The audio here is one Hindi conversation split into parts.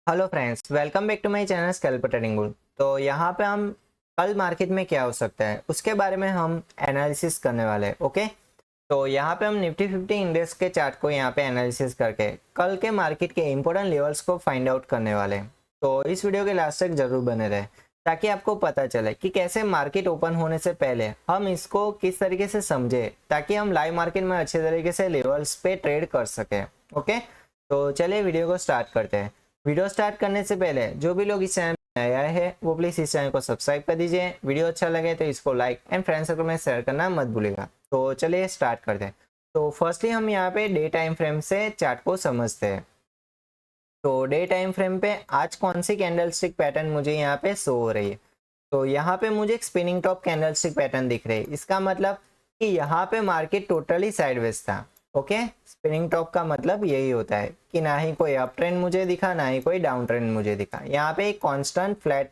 Hello friends, welcome back to my channel scalper trading bull. तो यहाँ पे हम कल मार्केट में क्या हो सकता है उसके बारे में हम एनालिसिस करने वाले हैं। ओके, तो यहाँ पे हम निफ्टी 50 इंडेक्स के चार्ट को यहाँ पे एनालिसिस करके कल के मार्केट के इंपॉर्टेंट लेवल्स को फाइंड आउट करने वाले हैं। तो इस वीडियो के लास्ट तक जरूर बने रहे ताकि आपको पता चले कि कैसे मार्केट ओपन होने से पहले हम इसको किस तरीके से समझे ताकि हम लाइव मार्केट में अच्छे तरीके से लेवल्स पे ट्रेड कर सके। ओके, तो चलिए वीडियो को स्टार्ट करते हैं। वीडियो स्टार्ट करने से पहले जो भी लोग इस चैनल में नए आए हैं वो प्लीज़ इस चैनल को सब्सक्राइब कर दीजिए। वीडियो अच्छा लगे तो इसको लाइक एंड फ्रेंड सर्कल में शेयर करना मत भूलिएगा। तो चलिए स्टार्ट करते हैं। तो फर्स्टली हम यहाँ पे डे टाइम फ्रेम से चार्ट को समझते हैं। तो डे टाइम फ्रेम पे आज कौन सी कैंडलस्टिक पैटर्न मुझे यहाँ पे शो हो रही है। तो यहाँ पे मुझे एक स्पिनिंग टॉप कैंडलस्टिक पैटर्न दिख रही है। इसका मतलब कि यहाँ पे मार्केट टोटली साइडवेज था। ओके, स्पिनिंग टॉप का मतलब यही होता है कि ना ही कोई अप ट्रेंड मुझे दिखा ना ही कोई डाउन ट्रेंड मुझे दिखा। यहाँ पे एक कांस्टेंट फ्लैट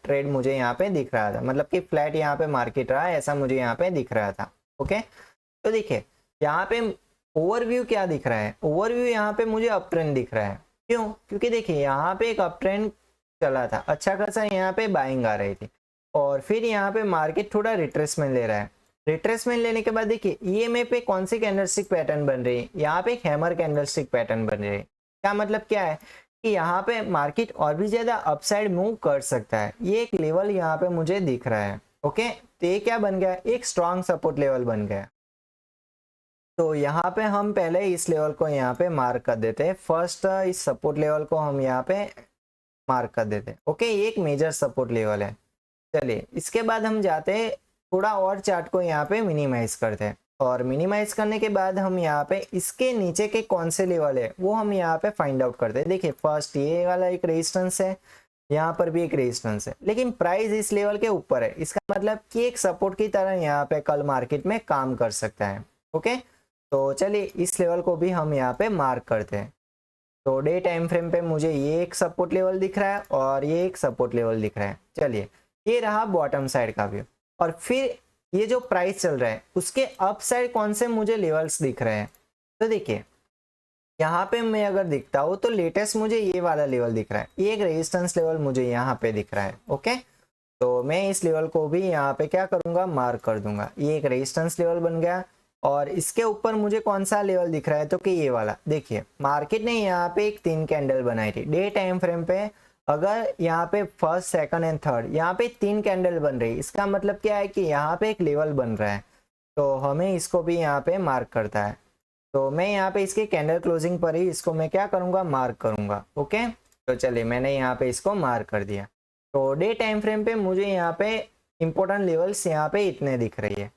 ट्रेड मुझे यहाँ पे दिख रहा था, मतलब कि फ्लैट यहाँ पे मार्केट रहा ऐसा मुझे यहाँ पे दिख रहा था। ओके, तो देखिए यहाँ पे ओवरव्यू क्या दिख रहा है। ओवरव्यू यहाँ पे मुझे अप ट्रेंड दिख रहा है। क्यों? क्योंकि देखिए यहाँ पे एक अप ट्रेंड चला था, अच्छा खासा यहाँ पे बाइंग आ रही थी और फिर यहाँ पे मार्केट थोड़ा रिट्रेसमेंट ले रहा है। रिट्रेसमेंट लेने के बाद देखिए ईएमए पे कौन सी कैंडलस्टिक पैटर्न बन रही है। यहाँ पे एक हैमर कैंडलस्टिक पैटर्न बन रही है। क्या मतलब क्या है कि यहाँ पे मार्केट और भी ज्यादा अपसाइड मूव कर सकता है। ये एक लेवल यहाँ पे मुझे दिख रहा है। ओके, तो ये क्या बन गया, एक स्ट्रॉन्ग सपोर्ट लेवल बन गया। तो यहाँ पे हम पहले इस लेवल को यहाँ पे मार्क कर देते हैं। फर्स्ट इस सपोर्ट लेवल को हम यहाँ पे मार्क कर देते हैं। ओके, ये एक मेजर सपोर्ट लेवल है। चलिए इसके बाद हम जाते हैं थोड़ा और चार्ट को यहाँ पे मिनिमाइज करते हैं और मिनिमाइज करने के बाद हम यहाँ पे इसके नीचे के कौन से लेवल है वो हम यहाँ पे फाइंड आउट करते हैं। देखिए फर्स्ट ये वाला एक रेजिस्टेंस है, यहाँ पर भी एक रेजिस्टेंस है, लेकिन प्राइस इस लेवल के ऊपर है। इसका मतलब कि एक सपोर्ट की तरह यहाँ पे कल मार्केट में काम कर सकता है। ओके, तो चलिए इस लेवल को भी हम यहाँ पे मार्क करते हैं। तो डे टाइम फ्रेम पे मुझे ये एक सपोर्ट लेवल दिख रहा है और ये एक सपोर्ट लेवल दिख रहा है। चलिए ये रहा बॉटम साइड का व्यू। और फिर ये जो प्राइस चल रहा है उसके अप साइड कौन से मुझे लेवल्स दिख रहे हैं। तो देखिए यहाँ पे मैं अगर दिखता हूँ तो लेटेस्ट मुझे ये वाला लेवल दिख रहा है। ये एक रेजिस्टेंस लेवल मुझे यहाँ पे दिख रहा है। ओके, तो मैं इस लेवल को भी यहाँ पे क्या करूँगा, मार्क कर दूंगा। ये एक रेजिस्टेंस लेवल बन गया और इसके ऊपर मुझे कौन सा लेवल दिख रहा है तो कि ये वाला। देखिए मार्केट ने यहाँ पे एक 3 कैंडल बनाई थी डे टाइम फ्रेम पे। अगर यहाँ पे फर्स्ट सेकंड एंड थर्ड यहाँ पे 3 कैंडल बन रही, इसका मतलब क्या है कि यहाँ पे एक लेवल बन रहा है। तो हमें इसको भी यहाँ पे मार्क करता है। तो मैं यहाँ पे इसके कैंडल क्लोजिंग पर ही इसको मैं क्या करूँगा, मार्क करूँगा। ओके, तो चलिए मैंने यहाँ पे इसको मार्क कर दिया। तो डे टाइम फ्रेम पे मुझे यहाँ पे इंपॉर्टेंट लेवल्स यहाँ पे इतने दिख रही है।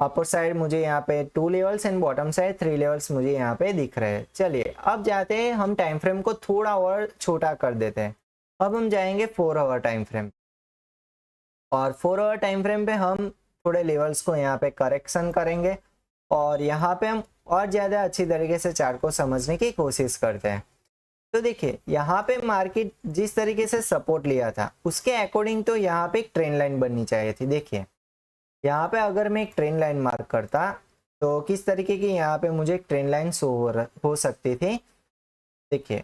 अपर साइड मुझे यहाँ पे 2 levels and bottom side 3 levels मुझे यहाँ पे दिख रहे हैं। चलिए अब जाते हैं, हम टाइम फ्रेम को थोड़ा और छोटा कर देते हैं। अब हम जाएंगे 4 आवर टाइम फ्रेम और 4 आवर टाइम फ्रेम पे हम थोड़े लेवल्स को यहाँ पे करेक्शन करेंगे और यहाँ पे हम और ज़्यादा अच्छी तरीके से चार्ट को समझने की कोशिश करते हैं। तो देखिए यहाँ पे मार्केट जिस तरीके से सपोर्ट लिया था उसके अकॉर्डिंग तो यहाँ पे एक ट्रेंड लाइन बननी चाहिए थी। देखिए यहाँ पे अगर मैं एक ट्रेंड लाइन मार्क करता तो किस तरीके की यहाँ पे मुझे एक ट्रेंड लाइन शो हो सकती थी। देखिए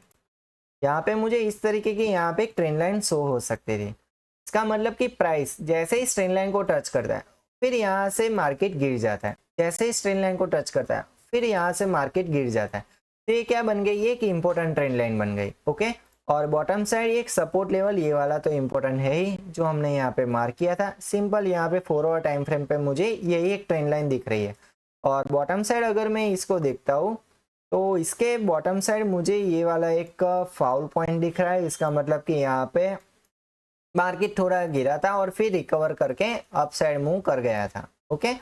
यहाँ पे मुझे इस तरीके की यहाँ पे एक ट्रेंड लाइन शो हो सकती थी। इसका मतलब कि प्राइस जैसे ही इस ट्रेंड लाइन को टच करता है फिर यहाँ से मार्केट गिर जाता है। जैसे ही इस ट्रेंड लाइन को टच करता है फिर यहाँ से मार्केट गिर जाता है। तो ये क्या बन गई, ये एक इंपॉर्टेंट ट्रेंड लाइन बन गई। ओके, और बॉटम साइड एक सपोर्ट लेवल ये वाला तो इम्पोर्टेंट है ही जो हमने यहाँ पे मार्क किया था। सिंपल यहाँ पे 4 आवर टाइम फ्रेम पे मुझे यही एक ट्रेंड लाइन दिख रही है। और बॉटम साइड अगर मैं इसको देखता हूँ तो इसके बॉटम साइड मुझे ये वाला एक फाउल पॉइंट दिख रहा है। इसका मतलब कि यहाँ पे मार्केट थोड़ा गिरा था और फिर रिकवर करके अप साइड मूव कर गया था। ओके,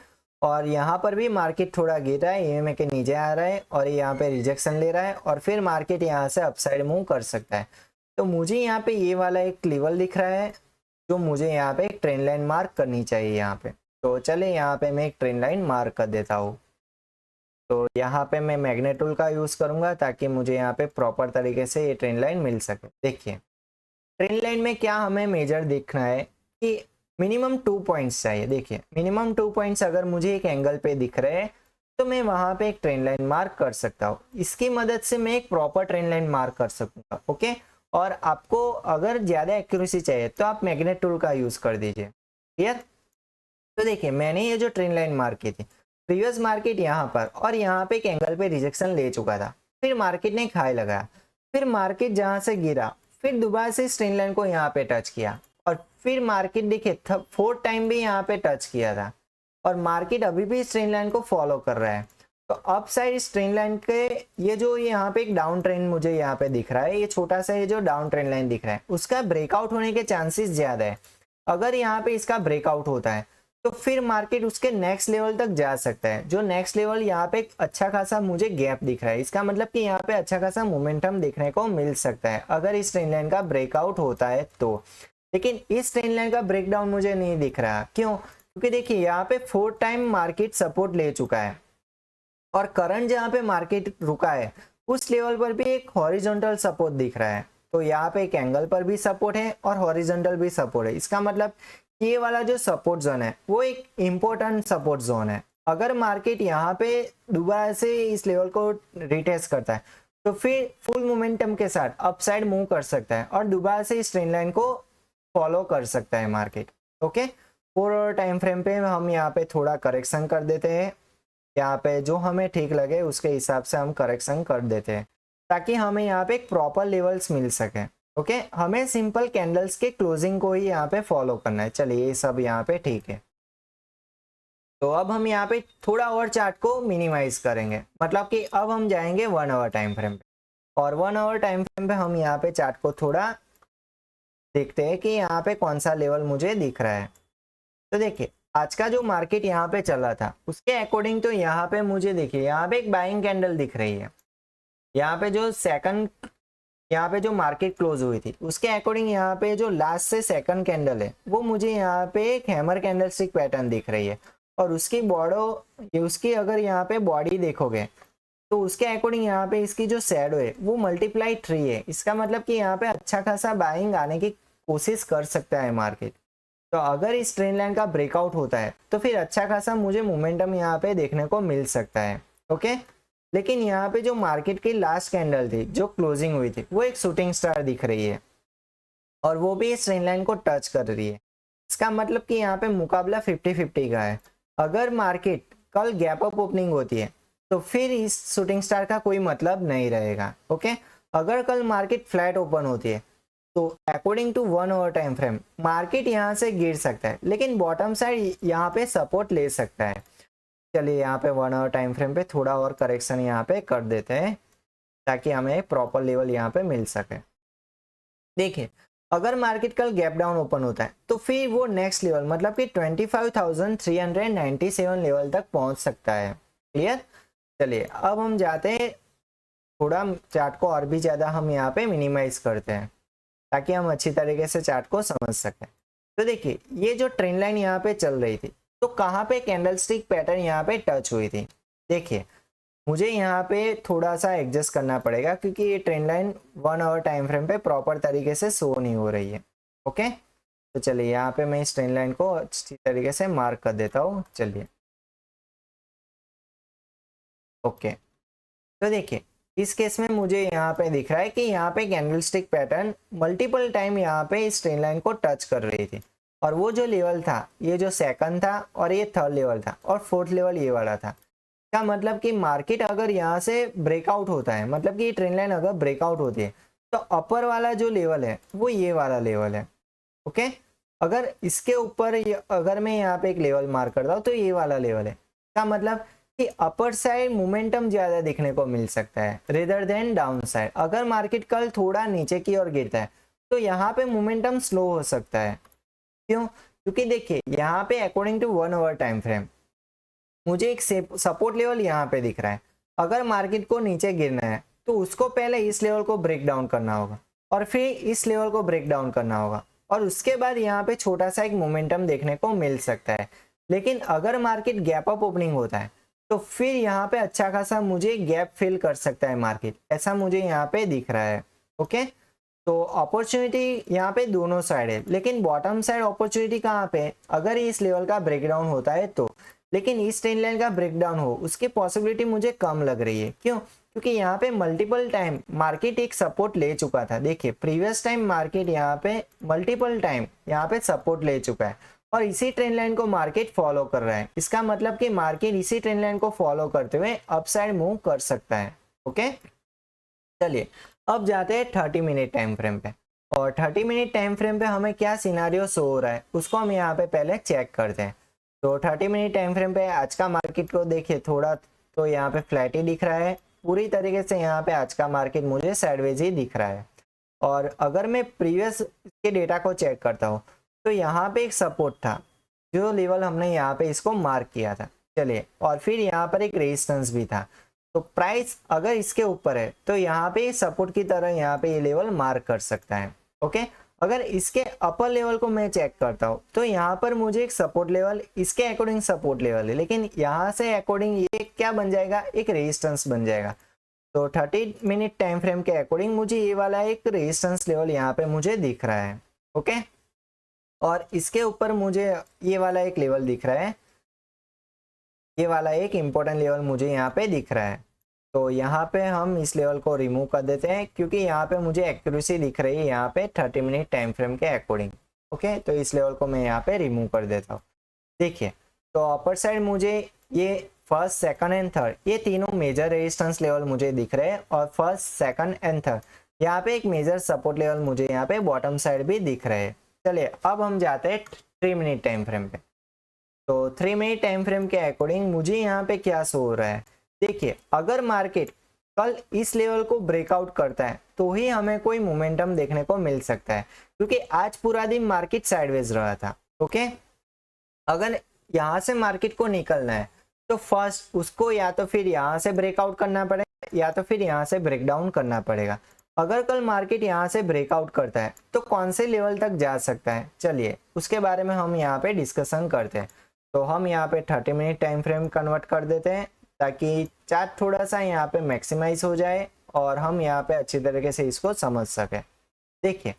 और यहाँ पर भी मार्केट थोड़ा गिर रहा है, ईएमए के नीचे आ रहा है और यहाँ पे रिजेक्शन ले रहा है और फिर मार्केट यहाँ से अपसाइड मूव कर सकता है। तो मुझे यहाँ पे ये वाला एक लेवल दिख रहा है जो मुझे यहाँ पे एक ट्रेंड लाइन मार्क करनी चाहिए यहाँ पे। तो चले यहाँ पे मैं एक ट्रेंड लाइन मार्क कर देता हूँ। तो यहाँ पे मैं मैग्नेट टूल का यूज़ करूँगा ताकि मुझे यहाँ पे प्रॉपर तरीके से ये ट्रेंड लाइन मिल सके। देखिए ट्रेंड लाइन में क्या हमें मेजर देखना है कि मिनिमम 2 पॉइंट्स चाहिए। देखिए मिनिमम 2 पॉइंट्स अगर मुझे एक एंगल पे दिख रहे हैं तो मैं वहां पे एक ट्रेंड लाइन मार्क कर सकता हूँ। इसकी मदद से मैं एक प्रॉपर ट्रेंड लाइन मार्क कर सकूंगा। ओके, और आपको अगर ज़्यादा एक्यूरेसी चाहिए तो आप मैग्नेट टूल का यूज़ कर दीजिए। क्लियर? तो देखिए मैंने ये जो ट्रेंड लाइन मार्क की थी, प्रीवियस मार्केट यहाँ पर और यहाँ पे एक एंगल पे रिजेक्शन ले चुका था, फिर मार्केट ने एक हाई लगाया, फिर मार्केट जहाँ से गिरा फिर दोबारा से इस ट्रेंड लाइन को यहाँ पे टच किया और फिर मार्केट देखिए 4th टाइम भी यहाँ पे टच किया था और मार्केट अभी भी इस ट्रेंड लाइन को फॉलो कर रहा है। तो अप साइड इस ट्रेंड लाइन के ये जो यहाँ पे एक डाउन ट्रेंड मुझे यहाँ पे दिख रहा है, ये छोटा सा ये जो डाउन ट्रेंड लाइन दिख रहा है उसका ब्रेकआउट होने के चांसेस ज्यादा है। अगर यहाँ पे इसका ब्रेकआउट होता है तो फिर मार्केट उसके नेक्स्ट लेवल तक जा सकता है, जो नेक्स्ट लेवल यहाँ पे एक अच्छा खासा मुझे गैप दिख रहा है। इसका मतलब कि यहाँ पे अच्छा खासा मोमेंटम देखने को मिल सकता है अगर इस ट्रेंड लाइन का ब्रेकआउट होता है तो। लेकिन इस ट्रेंड लाइन का ब्रेकडाउन मुझे नहीं दिख रहा, क्यों? क्योंकि देखिए यहाँ पे 4th टाइम मार्केट सपोर्ट ले चुका है और करंट जहाँ पे मार्केट रुका है उस लेवल पर भी एक हॉरिजॉन्टल सपोर्ट दिख रहा है। तो यहाँ पे एक एंगल पर भी सपोर्ट है और हॉरिजॉन्टल भी सपोर्ट है। इसका मतलब ये वाला जो सपोर्ट जोन है वो एक इम्पोर्टेंट सपोर्ट जोन है। अगर मार्केट यहाँ पे दोबारा से इस लेवल को रिटेस्ट करता है तो फिर फुल मोमेंटम के साथ अपसाइड मूव कर सकता है और दोबारा से इस ट्रेंड लाइन को फॉलो कर सकता है market. Okay, 4 hour time frame पे हम यहाँ पे थोड़ा करेक्शन कर देते हैं, यहाँ पे जो हमें ठीक लगे उसके हिसाब से हम करेक्शन कर देते हैं ताकि हमें यहाँ पे एक प्रॉपर लेवल्स मिल सके। ओके, हमें सिंपल कैंडल्स के क्लोजिंग को ही यहाँ पे फॉलो करना है। चलिए ये सब यहाँ पे ठीक है। तो अब हम यहाँ पे थोड़ा और चार्ट को मिनिमाइज करेंगे, मतलब कि अब हम जाएंगे 1 आवर टाइम फ्रेम पे और 1 आवर टाइम फ्रेम पे हम यहाँ पे चार्ट को थोड़ा देखते हैं कि यहाँ पे कौन सा लेवल मुझे दिख रहा है। तो देखिए आज का जो मार्केट यहाँ पे चला था उसके अकॉर्डिंग तो यहाँ पे मुझे देखिए यहाँ पे एक बाइंग कैंडल दिख रही है। यहाँ पे जो यहाँ पे जो मार्केट क्लोज हुई थी उसके अकॉर्डिंग यहाँ पे जो लास्ट से सेकंड कैंडल है वो मुझे यहाँ पे एक हैमर कैंडलस्टिक पैटर्न दिख रही है और उसकी अगर यहाँ पे बॉडी देखोगे तो उसके अकॉर्डिंग यहाँ पे इसकी जो शैडो है वो मल्टीप्लाई 3 है। इसका मतलब कि यहाँ पे अच्छा खासा बाइंग आने की कोशिश कर सकता है मार्केट। तो अगर इस ट्रेंड लाइन का ब्रेकआउट होता है तो फिर अच्छा खासा मुझे मोमेंटम यहाँ पे देखने को मिल सकता है। ओके, लेकिन यहाँ पे जो मार्केट की लास्ट कैंडल थी जो क्लोजिंग हुई थी वो एक शूटिंग स्टार दिख रही है और वो भी इस ट्रेंड लाइन को टच कर रही है। इसका मतलब कि यहाँ पे मुकाबला 50-50 का है। अगर मार्केट कल गैप अप ओपनिंग होती है तो फिर इस शूटिंग स्टार का कोई मतलब नहीं रहेगा। ओके, अगर कल मार्केट फ्लैट ओपन होती है तो according to 1 hour time frame market यहाँ से गिर सकता है लेकिन बॉटम साइड यहाँ पे सपोर्ट ले सकता है। चलिए यहाँ पे 1 आवर टाइम फ्रेम पे थोड़ा और करेक्शन यहाँ पे कर देते हैं ताकि हमें प्रॉपर लेवल यहाँ पे मिल सके। देखिए अगर मार्केट कल गैप डाउन ओपन होता है तो फिर वो नेक्स्ट लेवल मतलब कि 25,397 लेवल तक पहुंच सकता है। क्लियर? चलिए अब हम जाते हैं थोड़ा चार्ट को और भी ज़्यादा हम यहाँ पे मिनिमाइज करते हैं ताकि हम अच्छी तरीके से चार्ट को समझ सकें। तो देखिए ये जो ट्रेंड लाइन यहाँ पे चल रही थी तो कहाँ पे कैंडलस्टिक पैटर्न यहाँ पे टच हुई थी। देखिए मुझे यहाँ पे थोड़ा सा एडजस्ट करना पड़ेगा क्योंकि ये trend line 1 hour time frame पे प्रॉपर तरीके से शो नहीं हो रही है। ओके, तो चलिए यहाँ पे मैं इस ट्रेंड लाइन को अच्छी तरीके से मार्क कर देता हूँ। चलिए ओके, तो देखिए इस केस में मुझे यहाँ पे दिख रहा है कि यहाँ पे कैंडलस्टिक पैटर्न मल्टीपल टाइम यहाँ पे इस ट्रेंड लाइन को टच कर रही थी और वो जो लेवल था ये जो सेकंड था और ये 3rd लेवल था और 4th लेवल ये वाला था। क्या मतलब कि मार्केट अगर यहाँ से ब्रेकआउट होता है, मतलब कि ये ट्रेंड लाइन अगर ब्रेकआउट होती है तो अपर वाला जो लेवल है वो ये वाला लेवल है। ओके, अगर इसके ऊपर अगर मैं यहाँ पे एक लेवल मार्क करता हूँ तो ये वाला लेवल है। क्या मतलब कि अपर साइड मोमेंटम ज्यादा देखने को मिल सकता है रेदर देन डाउन साइड। अगर मार्केट कल थोड़ा नीचे की ओर गिरता है तो यहाँ पे मोमेंटम स्लो हो सकता है। क्यों? क्योंकि देखिए यहाँ पे according to 1 hour time frame मुझे एक सपोर्ट लेवल यहाँ पे दिख रहा है। अगर मार्केट को नीचे गिरना है तो उसको पहले इस लेवल को ब्रेक डाउन करना होगा और फिर इस लेवल को ब्रेक डाउन करना होगा और उसके बाद यहाँ पे छोटा सा एक मोमेंटम देखने को मिल सकता है। लेकिन अगर मार्केट गैप अप ओपनिंग होता है तो फिर यहाँ पे अच्छा खासा मुझे गैप फिल कर सकता है मार्केट, ऐसा मुझे यहाँ पे दिख रहा है। ओके, तो अपॉर्चुनिटी यहाँ पे दोनों साइड है लेकिन बॉटम साइड अपॉर्चुनिटी कहाँ पे, अगर इस लेवल का ब्रेकडाउन होता है तो। लेकिन इस ट्रेंड लाइन का ब्रेकडाउन हो उसकी पॉसिबिलिटी मुझे कम लग रही है। क्यों? क्योंकि यहाँ पे मल्टीपल टाइम मार्केट एक सपोर्ट ले चुका था। देखिए प्रीवियस टाइम मार्केट यहाँ पे मल्टीपल टाइम यहाँ पे सपोर्ट ले चुका है और इसी ट्रेंड लाइन को मार्केट फॉलो कर रहा है। इसका मतलब कि मार्केट इसी ट्रेंड लाइन को फॉलो करते हुए अपसाइड मूव कर सकता है। ओके, चलिए अब जाते हैं 30 मिनट टाइम फ्रेम पे। और 30 मिनट टाइम फ्रेम पे हमें क्या सिनारियो शो हो रहा है उसको हम यहाँ पे पहले चेक करते हैं। तो 30 मिनट टाइम फ्रेम पे आज का मार्केट को देखिए, थोड़ा तो यहाँ पे फ्लैट ही दिख रहा है। पूरी तरीके से यहाँ पे आज का मार्केट मुझे साइडवेज ही दिख रहा है। और अगर मैं प्रीवियस के डेटा को चेक करता हूँ तो यहाँ पे एक सपोर्ट था, जो लेवल हमने यहाँ पे इसको मार्क किया था। चलिए, और फिर यहाँ पर एक रेजिस्टेंस भी था। तो प्राइस अगर इसके ऊपर है तो यहाँ पे सपोर्ट की तरह यहाँ पे ये लेवल मार्क कर सकता है। ओके, अगर इसके अपर लेवल को मैं चेक करता हूँ तो यहाँ पर मुझे एक सपोर्ट लेवल, इसके अकॉर्डिंग सपोर्ट लेवल है, लेकिन यहाँ से अकॉर्डिंग ये क्या बन जाएगा, एक रेजिस्टेंस बन जाएगा। तो 30 मिनट टाइम फ्रेम के अकॉर्डिंग मुझे ये वाला एक रेजिस्टेंस लेवल यहाँ पे मुझे दिख रहा है। ओके, और इसके ऊपर मुझे ये वाला एक लेवल दिख रहा है, ये वाला एक इम्पोर्टेंट लेवल मुझे यहाँ पे दिख रहा है। तो यहाँ पे हम इस लेवल को रिमूव कर देते हैं क्योंकि यहाँ पे मुझे एक्यूरेसी दिख रही है यहाँ पे 30 मिनट टाइम फ्रेम के अकॉर्डिंग। ओके, तो इस लेवल को मैं यहाँ पे रिमूव कर देता हूँ। देखिए, तो अपर साइड मुझे ये फर्स्ट, सेकंड एंड थर्ड ये तीनों मेजर रेजिस्टेंस लेवल मुझे दिख रहे हैं और फर्स्ट, सेकंड एंड थर्ड यहाँ पे एक मेजर सपोर्ट लेवल मुझे यहाँ पे बॉटम साइड भी दिख रहे हैं। चलिए अब हम जाते हैं 3 मिनट टाइम फ्रेम पे। तो 3 मिनट टाइम फ्रेम के अकॉर्डिंग मुझे यहाँ पे क्या शो हो रहा है, देखिए अगर मार्केट कल इस लेवल को ब्रेकआउट करता है तो ही हमें कोई मोमेंटम देखने को मिल सकता है, क्योंकि आज पूरा दिन मार्केट साइडवेज रहा था। ओके, अगर यहाँ से मार्केट को निकलना है तो फर्स्ट उसको या तो फिर यहाँ से ब्रेकआउट करना पड़ेगा या तो फिर यहाँ से ब्रेकडाउन करना पड़ेगा। अगर कल मार्केट यहाँ से ब्रेकआउट करता है तो कौन से लेवल तक जा सकता है, चलिए उसके बारे में हम यहाँ पे डिस्कशन करते हैं। तो हम यहाँ पे 30 मिनट टाइम फ्रेम कन्वर्ट कर देते हैं ताकि चार्ट थोड़ा सा यहाँ पे मैक्सिमाइज हो जाए और हम यहाँ पे अच्छी तरीके से इसको समझ सके। देखिए,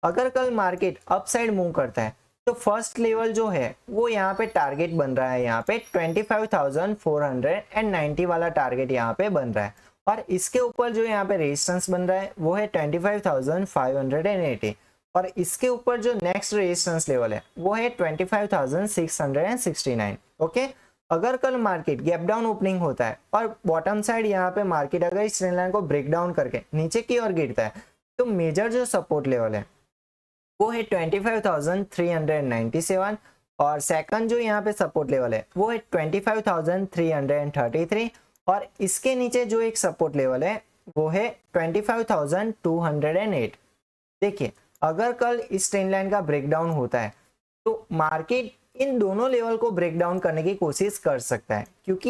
अगर कल मार्केट अपसाइड मूव करता है तो फर्स्ट लेवल जो है वो यहाँ पे टारगेट बन रहा है, यहाँ पे 25,490 वाला टारगेट यहाँ पे बन रहा है। और इसके ऊपर जो यहाँ पे रेजिस्टेंस बन रहा है वो है 25,580 और इसके ऊपर जो नेक्स्ट रेजिस्टेंस लेवल है वो है 25,669। ओके, अगर कल मार्केट गैप डाउन ओपनिंग होता है और बॉटम साइड यहाँ पे मार्केट अगर इस ट्रेंड लाइन को ब्रेक डाउन करके नीचे की ओर गिरता है तो मेजर जो सपोर्ट लेवल है वो है 25,397 और सेकंड जो यहाँ पे सपोर्ट लेवल है वो है 25,333 और इसके नीचे जो एक सपोर्ट लेवल है वो है 25,208। देखिए, अगर कल इस ट्रेंड लाइन का ब्रेकडाउन होता है तो मार्केट इन दोनों लेवल को ब्रेक डाउन करने की कोशिश कर सकता है, क्योंकि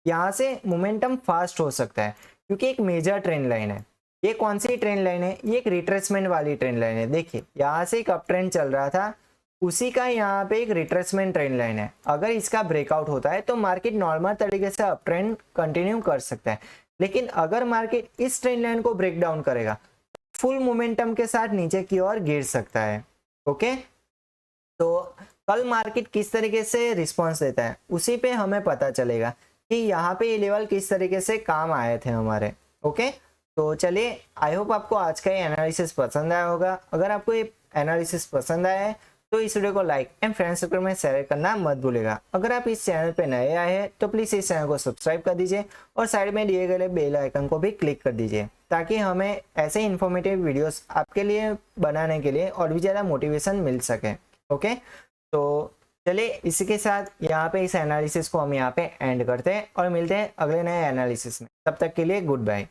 यहाँ से मोमेंटम फास्ट हो सकता है क्योंकि एक मेजर ट्रेंड लाइन है। ये कौन सी ट्रेंड लाइन है, ये एक रिट्रेसमेंट वाली ट्रेंड लाइन है। देखिए, यहाँ से एक अप ट्रेंड चल रहा था, उसी का यहाँ पे एक रिट्रेसमेंट ट्रेंड लाइन है। अगर इसका ब्रेकआउट होता है तो मार्केट नॉर्मल तरीके से अप ट्रेंड कंटिन्यू कर सकता है, लेकिन अगर मार्केट इस ट्रेंड लाइन को ब्रेक डाउन करेगा फुल मोमेंटम के साथ नीचे की ओर गिर सकता है। ओके, तो कल मार्केट किस तरीके से रिस्पॉन्स देता है उसी पे हमें पता चलेगा कि यहाँ पे ये लेवल किस तरीके से काम आए थे हमारे। ओके, तो चलिए, आई होप आपको आज का ये एनालिसिस पसंद आया होगा। अगर आपको ये एनालिसिस पसंद आया है तो इस वीडियो को लाइक एंड फ्रेंड सर्कल में शेयर करना मत भूलिएगा। अगर आप इस चैनल पे नए आए हैं तो प्लीज़ इस चैनल को सब्सक्राइब कर दीजिए और साइड में दिए गए बेल आइकन को भी क्लिक कर दीजिए ताकि हमें ऐसे इन्फॉर्मेटिव वीडियोस आपके लिए बनाने के लिए और भी ज़्यादा मोटिवेशन मिल सके। ओके, तो चलिए इसी के साथ यहाँ पे इस एनालिसिस को हम यहाँ पे एंड करते हैं और मिलते हैं अगले नए एनालिसिस में। तब तक के लिए गुड बाय।